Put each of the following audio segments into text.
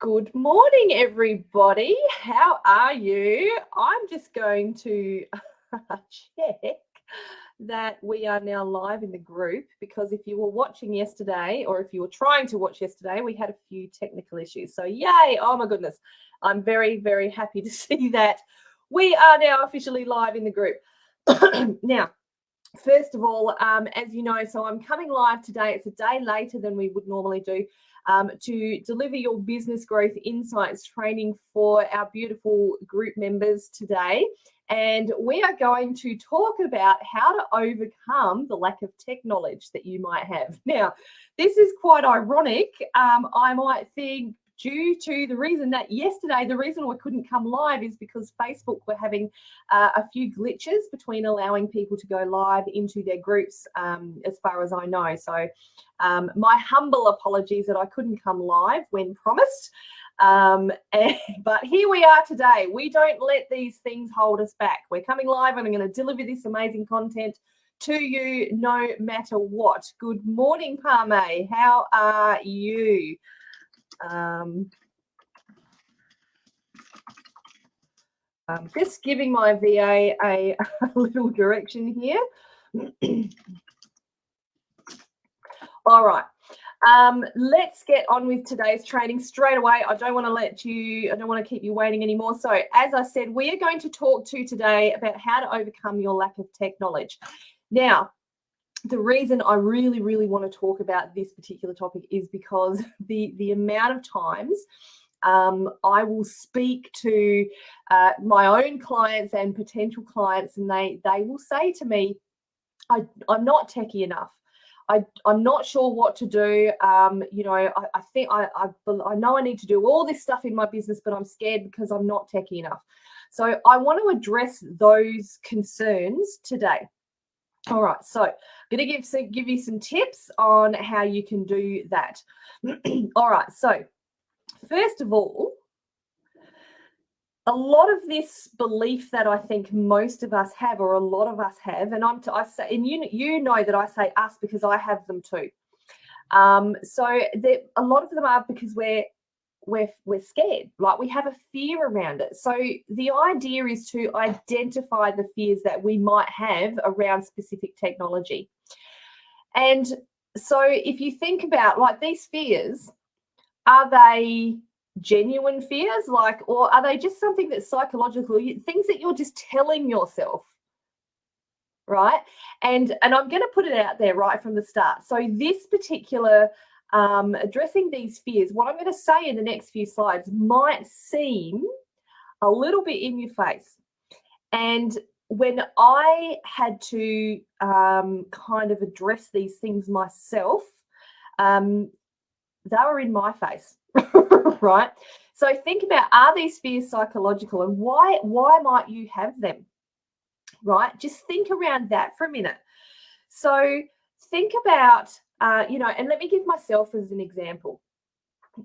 Good morning, everybody. How are you? I'm just going to check that we are now live in the group, because if you were watching yesterday, or if you were trying to watch yesterday, we had a few technical issues. So yay, oh my goodness. I'm very, very happy to see that we are now officially live in the group. Now, first of all, as you know, so I'm coming live today. It's a day later than we would normally do, to deliver your business growth insights training for our beautiful group members today. And we are going to talk about how to overcome the lack of tech knowledge that you might have. Now, this is quite ironic. I might think, due to the reason that yesterday, the reason we couldn't come live is because Facebook were having a few glitches between allowing people to go live into their groups, as far as I know. So my humble apologies that I couldn't come live when promised. But here we are today. We don't let these things hold us back. We're coming live and I'm going to deliver this amazing content to you no matter what. Good morning, Parme. How are you? I'm just giving my VA a little direction here. All right. Let's get on with today's training straight away. I don't want to keep you waiting anymore. So as I said, we are going to talk today about how to overcome your lack of tech knowledge. Now, the reason I really, really want to talk about this particular topic is because the amount of times I will speak to my own clients and potential clients, and they will say to me, I'm not techie enough. I'm not sure what to do. I think I know I need to do all this stuff in my business, but I'm scared because I'm not techie enough. So I want to address those concerns today. All right, so I'm going to give you some tips on how you can do that. All right, so first of all, a lot of this belief that I think most of us have, or a lot of us have, and I say, and you know that I say us because I have them too. So a lot of them are because we're scared, like we have a fear around it. So the idea is to identify the fears that we might have around specific technology. And so if you think about, like, these fears, are they genuine fears, or are they just something that's psychological, things that you're just telling yourself, right? And I'm going to put it out there right from the start. So this particular addressing these fears, what I'm going to say in the next few slides might seem a little bit in your face. And when I had to kind of address these things myself, they were in my face, right? So think about, are these fears psychological, and why might you have them, right? Just think around that for a minute. So think about, and let me give myself as an example.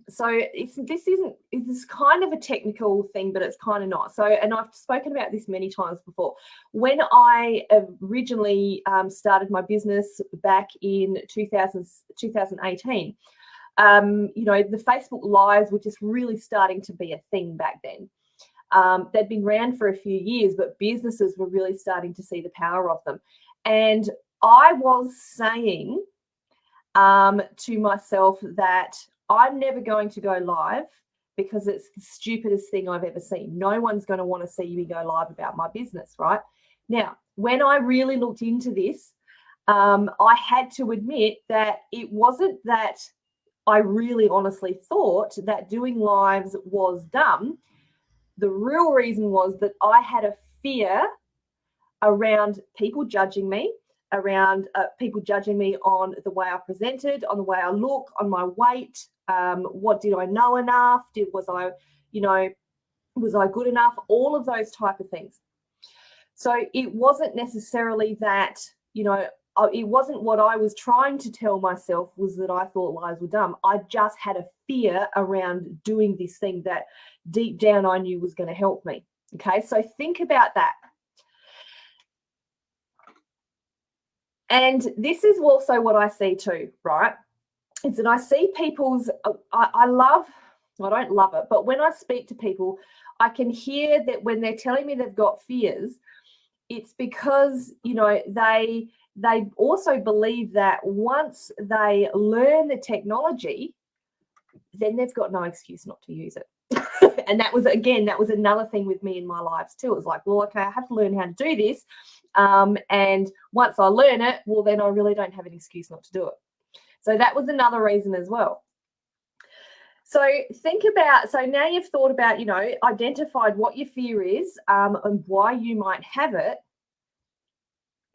So this is kind of a technical thing, but it's kind of not. So, and I've spoken about this many times before. When I originally started my business back in 2018, the Facebook Lives were just really starting to be a thing back then. They'd been around for a few years, but businesses were really starting to see the power of them. And I was saying to myself that I'm never going to go live because it's the stupidest thing I've ever seen. No one's going to want to see me go live about my business, right? Now, when I really looked into this, I had to admit that it wasn't that I really honestly thought that doing lives was dumb. The real reason was that I had a fear around people judging me, around people judging me on the way I presented, on the way I look, on my weight. What did I know enough? Was I good enough? All of those type of things. So it wasn't necessarily that, it wasn't what I was trying to tell myself was that I thought lives were dumb. I just had a fear around doing this thing that deep down I knew was going to help me. Okay, so think about that. And this is also what I see too, right? Is that I see people's, I love I don't love it. But when I speak to people, I can hear that when they're telling me they've got fears, it's because, you know, they also believe that once they learn the technology, then they've got no excuse not to use it. And that was another thing with me in my lives too. It was like, well, okay, I have to learn how to do this. And once I learn it, well, then I really don't have an excuse not to do it. So that was another reason as well. So think about, so now you've thought about, you know, identified what your fear is and why you might have it.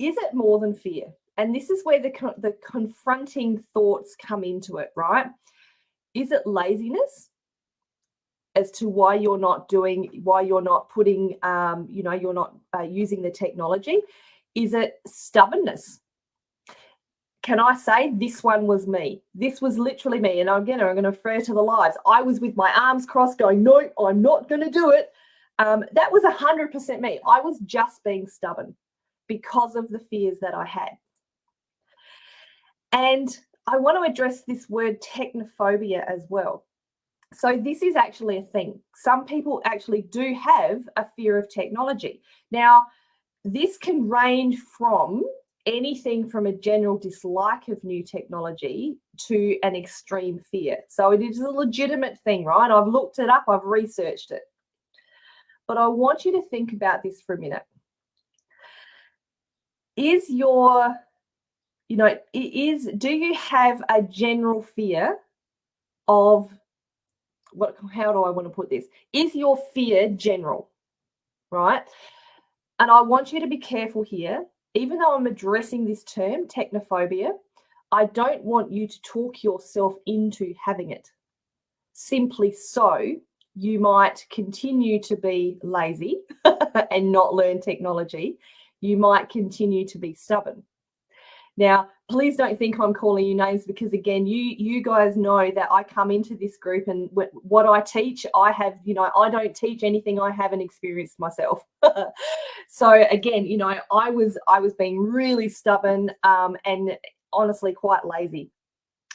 Is it more than fear? And this is where the confronting thoughts come into it, right? Is it laziness as to why you're not putting, you know, you're not using the technology? Is it stubbornness? Can I say this one was me? This was literally me. And again, I'm going to refer to the lives. I was with my arms crossed going, no, I'm not going to do it. That was 100% me. I was just being stubborn because of the fears that I had. And I want to address this word technophobia as well. So this is actually a thing. Some people actually do have a fear of technology. Now, this can range from anything from a general dislike of new technology to an extreme fear. So it is a legitimate thing, right? I've looked it up, I've researched it. But I want you to think about this for a minute. Is your, you know, do you have a general fear of, how do I want to put this? Is your fear general, right? And I want you to be careful here. Even though I'm addressing this term, technophobia, I don't want you to talk yourself into having it. Simply so, you might continue to be lazy and not learn technology. You might continue to be stubborn. Now, please don't think I'm calling you names, because again, you guys know that I come into this group and what I teach, I have, you know, I don't teach anything I haven't experienced myself. So again, you know, I was being really stubborn and honestly quite lazy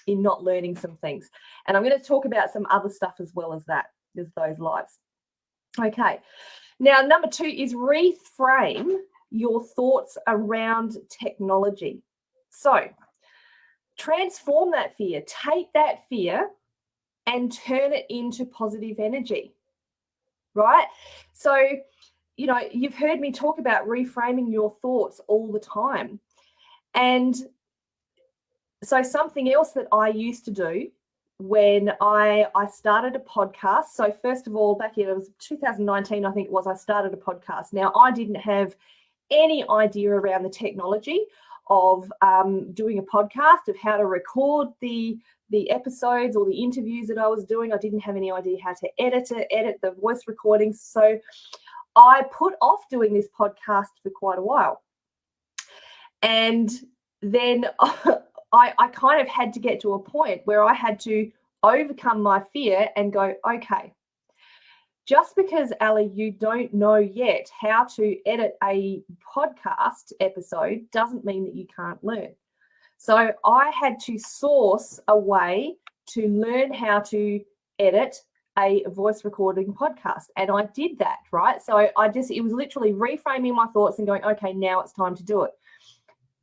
in not learning some things. And I'm going to talk about some other stuff as well as that, as those lives. Okay. Now, number 2 is reframe your thoughts around technology. So transform that fear, take that fear and turn it into positive energy, right? So, you know, you've heard me talk about reframing your thoughts all the time. And so something else that I used to do when I started a podcast. So first of all, back in, it was 2019, I think it was, I started a podcast. Now, I didn't have any idea around the technology of doing a podcast, of how to record the episodes or the interviews that I was doing. I didn't have any idea how to edit the voice recordings. So I put off doing this podcast for quite a while. And then I kind of had to get to a point where I had to overcome my fear and go, okay, just because, Ali, you don't know yet how to edit a podcast episode doesn't mean that you can't learn. So I had to source a way to learn how to edit a voice recording podcast. And I did that, right? So it was literally reframing my thoughts and going, okay, now it's time to do it.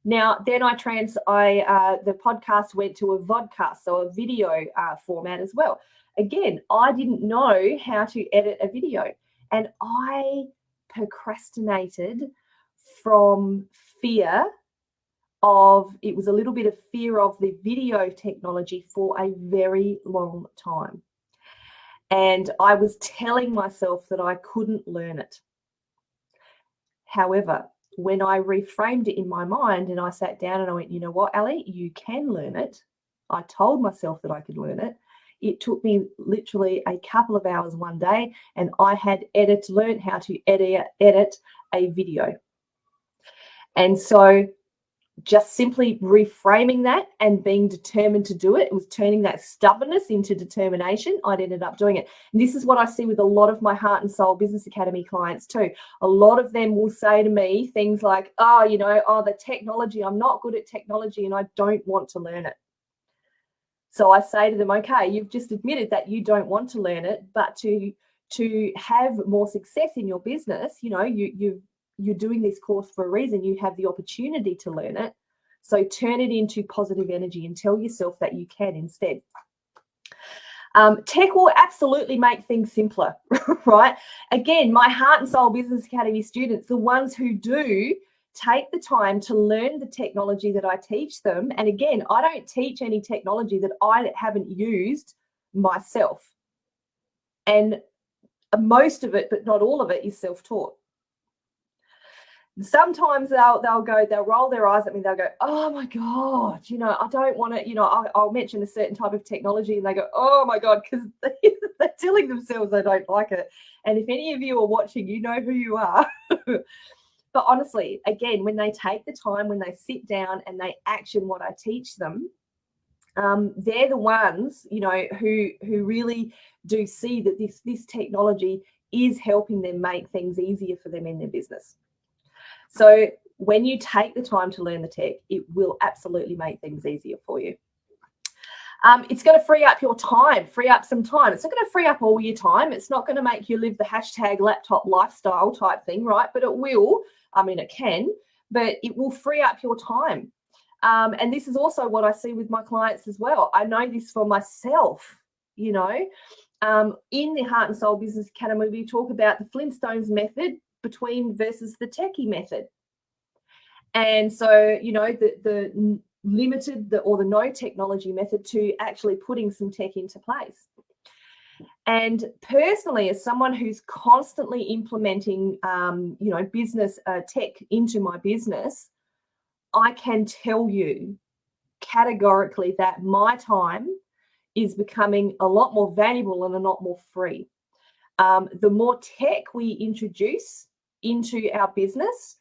Now, then the podcast went to a vodcast, so a video format as well. Again, I didn't know how to edit a video, and I procrastinated from fear of, it was a little bit of fear of the video technology for a very long time. And I was telling myself that I couldn't learn it. However, when I reframed it in my mind and I sat down and I went, you know what, Ali, you can learn it. I told myself that I could learn it. It took me literally a couple of hours one day, and I had learned how to edit a video. And so just simply reframing that and being determined to do it, it was turning that stubbornness into determination. I'd ended up doing it. And this is what I see with a lot of my Heart and Soul Business Academy clients too. A lot of them will say to me things like, the technology, I'm not good at technology and I don't want to learn it. So I say to them, okay, you've just admitted that you don't want to learn it, but to have more success in your business, you're doing this course for a reason. You have the opportunity to learn it. So turn it into positive energy and tell yourself that you can instead. Tech will absolutely make things simpler, right? Again, my Heart and Soul Business Academy students, the ones who do take the time to learn the technology that I teach them. And again, I don't teach any technology that I haven't used myself. And most of it, but not all of it, is self-taught. Sometimes they'll roll their eyes at me, they'll go, oh my God, I don't want to, I'll mention a certain type of technology and they go, oh my God, because they're telling themselves they don't like it. And if any of you are watching, you know who you are. But honestly, again, when they take the time, when they sit down and they action what I teach them, they're the ones, who really do see that this technology is helping them make things easier for them in their business. So when you take the time to learn the tech, it will absolutely make things easier for you. It's going to free up your time, free up some time. It's not going to free up all your time. It's not going to make you live the hashtag laptop lifestyle type thing, right? But it will. I mean, it can, but it will free up your time. And this is also what I see with my clients as well. I know this for myself, in the Heart and Soul Business Academy, we talk about the Flintstones method versus the techie method. And so, the limited or the no technology method to actually putting some tech into place. And personally, as someone who's constantly implementing, business tech into my business, I can tell you categorically that my time is becoming a lot more valuable and a lot more free. The more tech we introduce into our business,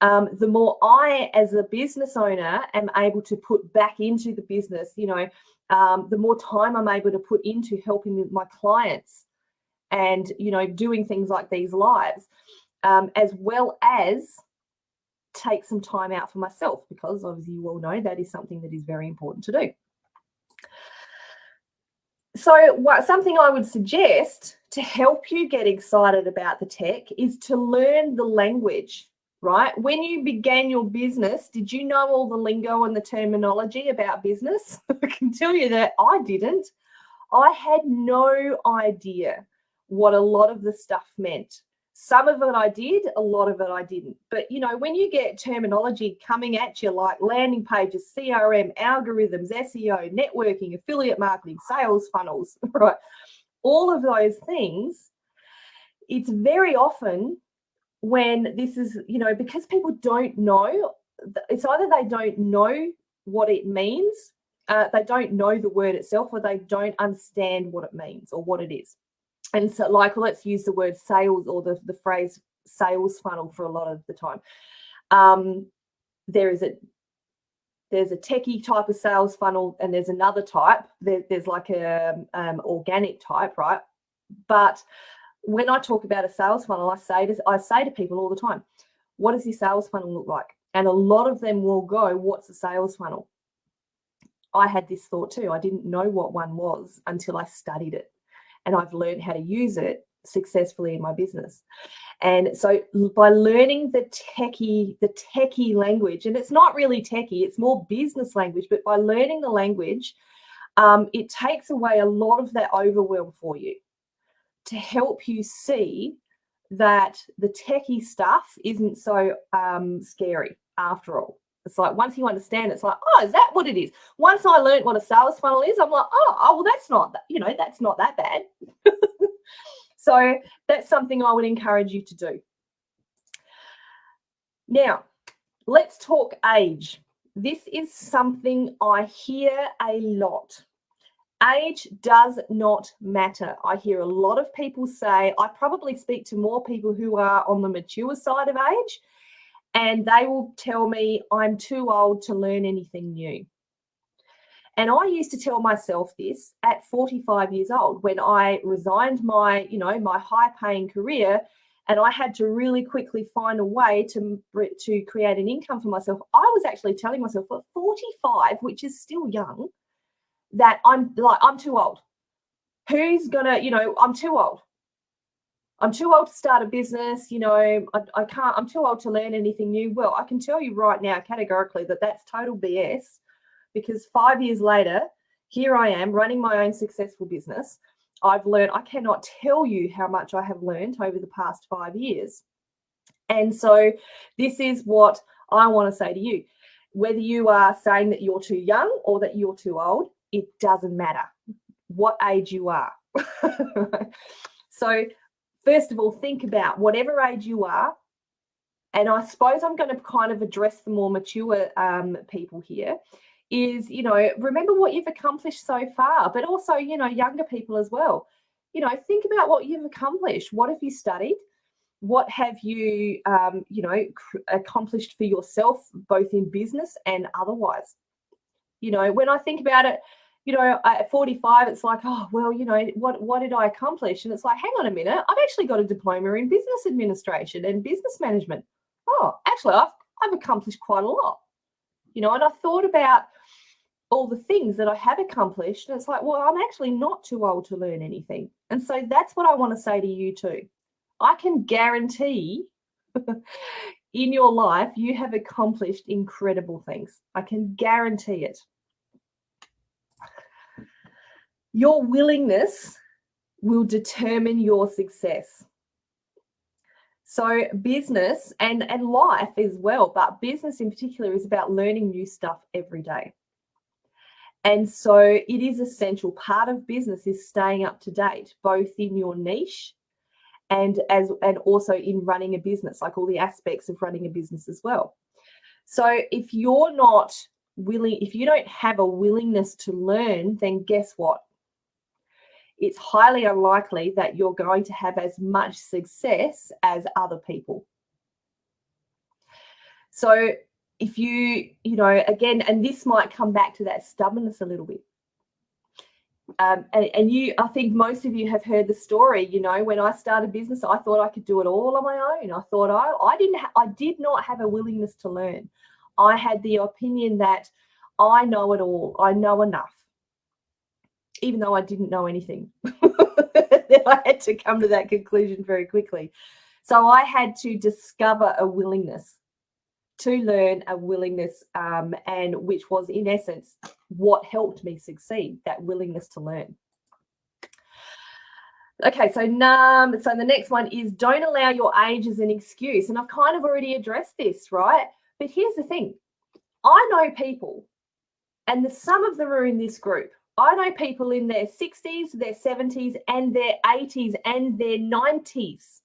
the more I, as a business owner, am able to put back into the business, the more time I'm able to put into helping my clients and, doing things like these lives, as well as take some time out for myself, because obviously you all know that is something that is very important to do. So something I would suggest to help you get excited about the tech is to learn the language, right? When you began your business, did you know all the lingo and the terminology about business? I can tell you that I didn't. I had no idea what a lot of the stuff meant. Some of it I did, a lot of it I didn't. But, when you get terminology coming at you like landing pages, CRM, algorithms, SEO, networking, affiliate marketing, sales funnels, right? All of those things, it's very often when this is, because people don't know, it's either they don't know what it means, they don't know the word itself, or they don't understand what it means or what it is. And so, let's use the word sales or the phrase sales funnel for a lot of the time. There's a techie type of sales funnel, and there's another type. There's like a organic type, right? But when I talk about a sales funnel, I say to people all the time, what does your sales funnel look like? And a lot of them will go, what's a sales funnel? I had this thought too. I didn't know what one was until I studied it. And I've learned how to use it successfully in my business. And so by learning the techie language, and it's not really techie, it's more business language, but by learning the language, it takes away a lot of that overwhelm for you to help you see that the techie stuff isn't so scary after all. It's like, once you understand, it's like, oh, is that what it is? Once I learned what a sales funnel is, I'm like, oh, well, that's not that bad. So that's something I would encourage you to do. Now, let's talk age. This is something I hear a lot. Age does not matter. I hear a lot of people say, I probably speak to more people who are on the mature side of age, and they will tell me I'm too old to learn anything new. And I used to tell myself this at 45 years old when I resigned my high-paying career, and I had to really quickly find a way to create an income for myself. I was actually telling myself, at 45, which is still young, that I'm too old. Who's gonna, I'm too old. I'm too old to start a business, I can't, I'm too old to learn anything new. Well, I can tell you right now categorically that that's total BS, because 5 years later, here I am running my own successful business. I've learned, I cannot tell you how much I have learned over the past 5 years. And so this is what I want to say to you. Whether you are saying that you're too young or that you're too old, it doesn't matter what age you are. So first of all, think about whatever age you are. And I suppose I'm going to kind of address the more mature people here is, remember what you've accomplished so far, but also, younger people as well. Think about what you've accomplished. What have you studied? What have you, accomplished for yourself, both in business and otherwise? When I think about it, at 45, it's like, oh, well, what did I accomplish? And it's like, hang on a minute, I've actually got a diploma in business administration and business management. Oh, actually, I've accomplished quite a lot, and I thought about all the things that I have accomplished. And it's like, well, I'm actually not too old to learn anything. And so that's what I want to say to you too. I can guarantee in your life, you have accomplished incredible things. I can guarantee it. Your willingness will determine your success. So business and life as well, but business in particular is about learning new stuff every day. And so it is essential. Part of business is staying up to date, both in your niche and also in running a business, like all the aspects of running a business as well. So if you're not willing, if you don't have a willingness to learn, then guess what? It's highly unlikely that you're going to have as much success as other people. So if again, and this might come back to that stubbornness a little bit. I think most of you have heard the story, when I started business, I thought I could do it all on my own. I thought I did not have a willingness to learn. I had the opinion that I know it all. I know enough, even though I didn't know anything. Then I had to come to that conclusion very quickly. So I had to discover a willingness to learn, a willingness, and which was in essence what helped me succeed, that willingness to learn. Okay, so the next one is don't allow your age as an excuse. And I've kind of already addressed this, right? But here's the thing. I know people, and some of them are in this group. I know people in their 60s, their 70s, and their 80s, and their 90s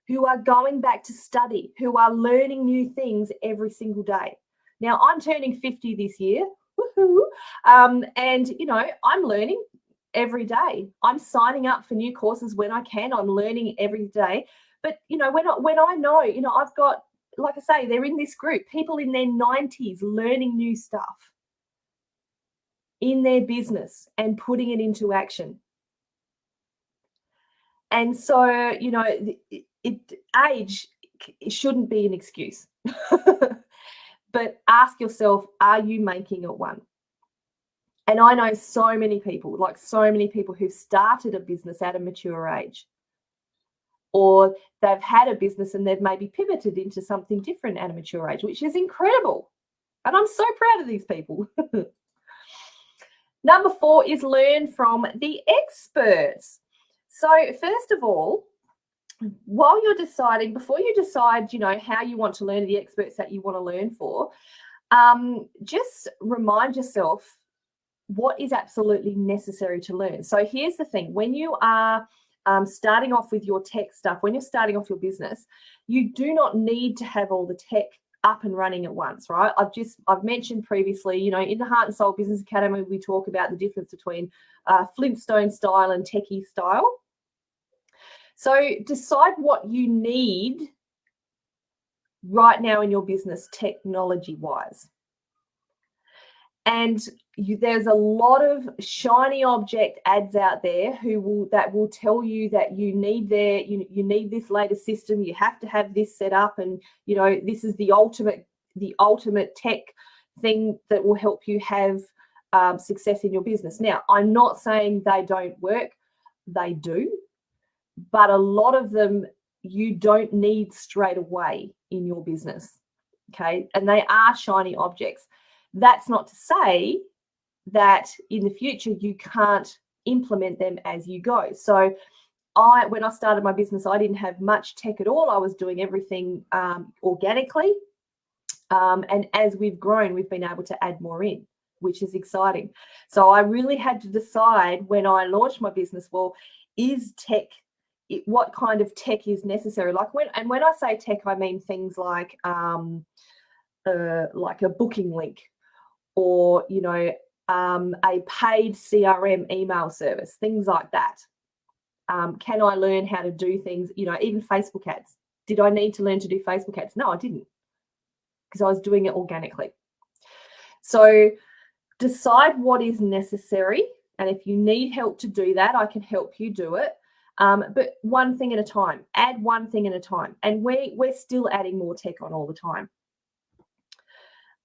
who are going back to study, who are learning new things every single day. Now, I'm turning 50 this year, woohoo! And, I'm learning every day. I'm signing up for new courses when I can. I'm learning every day. But, when I know, I've got, like I say, they're in this group, people in their 90s learning new stuff in their business and putting it into action. And so, age shouldn't be an excuse. But ask yourself, are you making it one? And I know so many people who've started a business at a mature age, or they've had a business and they've maybe pivoted into something different at a mature age, which is incredible. And I'm so proud of these people. Number 4 is learn from the experts. So first of all, while you're deciding, before you decide, how you want to learn, the experts that you want to learn for, just remind yourself what is absolutely necessary to learn. So here's the thing. When you are starting off with your tech stuff, when you're starting off your business, you do not need to have all the tech up and running at once, right? I've mentioned previously, in the Heart and Soul Business Academy, we talk about the difference between Flintstone style and techie style. So decide what you need right now in your business, technology-wise. And there's a lot of shiny object ads out there that will tell you that you need you need this latest system, you have to have this set up, and this is the ultimate tech thing that will help you have success in your business. Now, I'm not saying they don't work. They do. But a lot of them you don't need straight away in your business, okay? And they are shiny objects. That's not to say that in the future you can't implement them as you go. So when I started my business, I didn't have much tech at all. I was doing everything organically. And as we've grown, we've been able to add more in, which is exciting. So I really had to decide when I launched my business, well, is tech, what kind of tech is necessary? When I say tech, I mean things like a booking link, or a paid CRM email service, things like that. Can I learn how to do things? Even Facebook ads. Did I need to learn to do Facebook ads? No, I didn't, because I was doing it organically. So decide what is necessary, and if you need help to do that, I can help you do it. But one thing at a time. Add one thing at a time. And we're still adding more tech on all the time.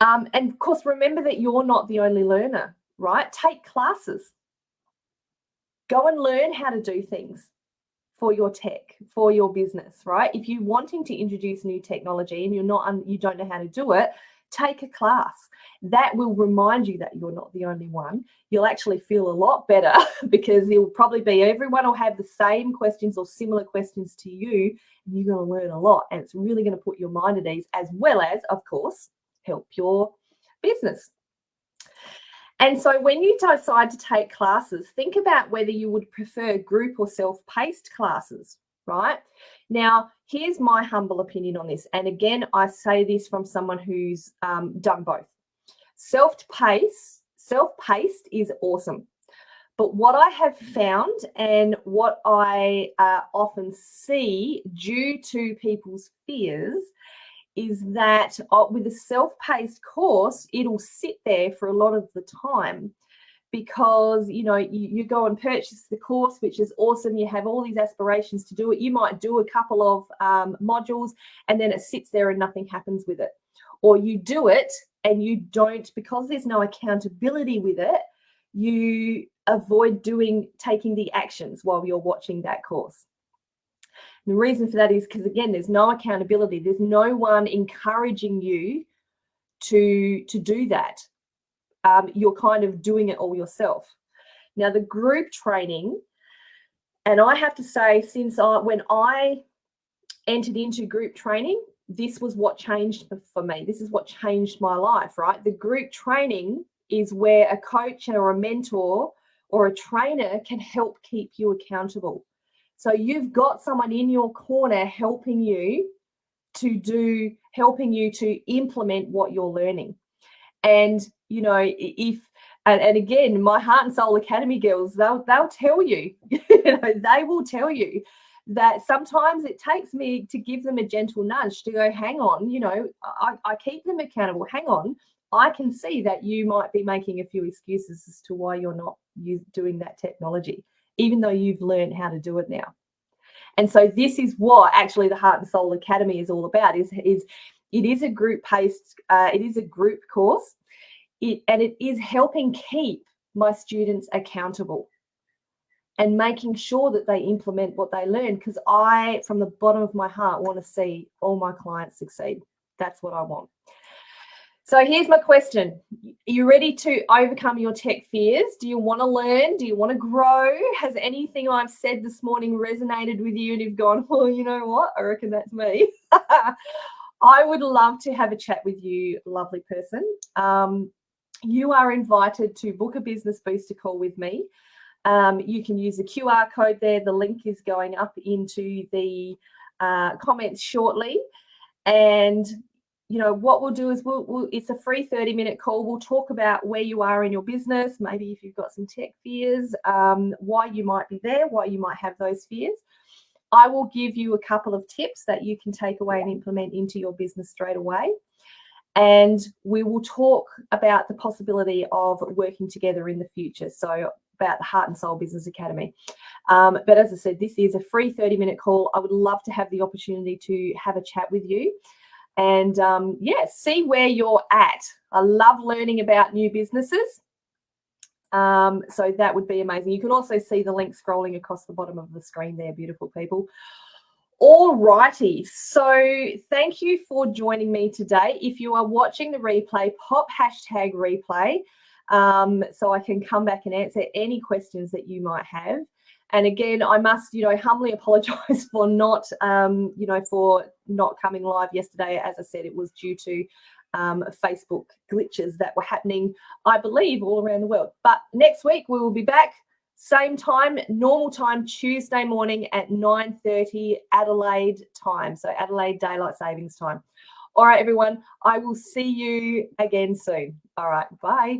And of course, remember that you're not the only learner, right? Take classes. Go and learn how to do things for your tech, for your business, right? If you're wanting to introduce new technology and you don't know how to do it, take a class. That will remind you that you're not the only one. You'll actually feel a lot better because it'll probably be everyone will have the same questions or similar questions to you, and you're going to learn a lot, and it's really going to put your mind at ease, as well as, of course, help your business. And so when you decide to take classes, think about whether you would prefer group or self-paced classes, right? Now, here's my humble opinion on this. And again, I say this from someone who's done both. Self-paced is awesome. But what I have found, and what I often see due to people's fears, is that with a self-paced course, it'll sit there for a lot of the time, because you go and purchase the course, which is awesome. You have all these aspirations to do it. You might do a couple of modules, and then it sits there and nothing happens with it. Or you do it and you don't, because there's no accountability with it, you avoid taking the actions while you're watching that course. The reason for that is because, again, there's no accountability. There's no one encouraging you to do that. You're kind of doing it all yourself. Now, the group training, and I have to say, when I entered into group training, this was what changed for me. This is what changed my life, right? The group training is where a coach or a mentor or a trainer can help keep you accountable. So you've got someone in your corner helping you to implement what you're learning. And and again, my Heart and Soul Academy girls, they'll tell you, they will tell you that sometimes it takes me to give them a gentle nudge to go, hang on, I keep them accountable. Hang on, I can see that you might be making a few excuses as to why you're not doing that technology, even though you've learned how to do it now. And so this is what actually the Heart and Soul Academy is all about. It is a group-paced, it is a group course, and it is helping keep my students accountable and making sure that they implement what they learn, because I, from the bottom of my heart, want to see all my clients succeed. That's what I want. So here's my question. Are you ready to overcome your tech fears? Do you want to learn? Do you want to grow? Has anything I've said this morning resonated with you and you've gone, well, you know what? I reckon that's me. I would love to have a chat with you, lovely person. You are invited to book a business booster call with me. You can use the QR code there. The link is going up into the comments shortly. And what we'll do is it's a free 30-minute call. We'll talk about where you are in your business, maybe if you've got some tech fears, why you might be there, why you might have those fears. I will give you a couple of tips that you can take away and implement into your business straight away. And we will talk about the possibility of working together in the future. So about the Heart and Soul Business Academy. But as I said, this is a free 30-minute call. I would love to have the opportunity to have a chat with you. And see where you're at. I love learning about new businesses. So that would be amazing. You can also see the link scrolling across the bottom of the screen there, beautiful people. All righty, so thank you for joining me today. If you are watching the replay, pop #replay so I can come back and answer any questions that you might have. And again, I must, humbly apologise for not, for not coming live yesterday. As I said, it was due to Facebook glitches that were happening, I believe, all around the world. But next week we will be back. Same time, normal time, Tuesday morning at 9:30 Adelaide time. So Adelaide Daylight Savings Time. All right, everyone, I will see you again soon. All right, bye.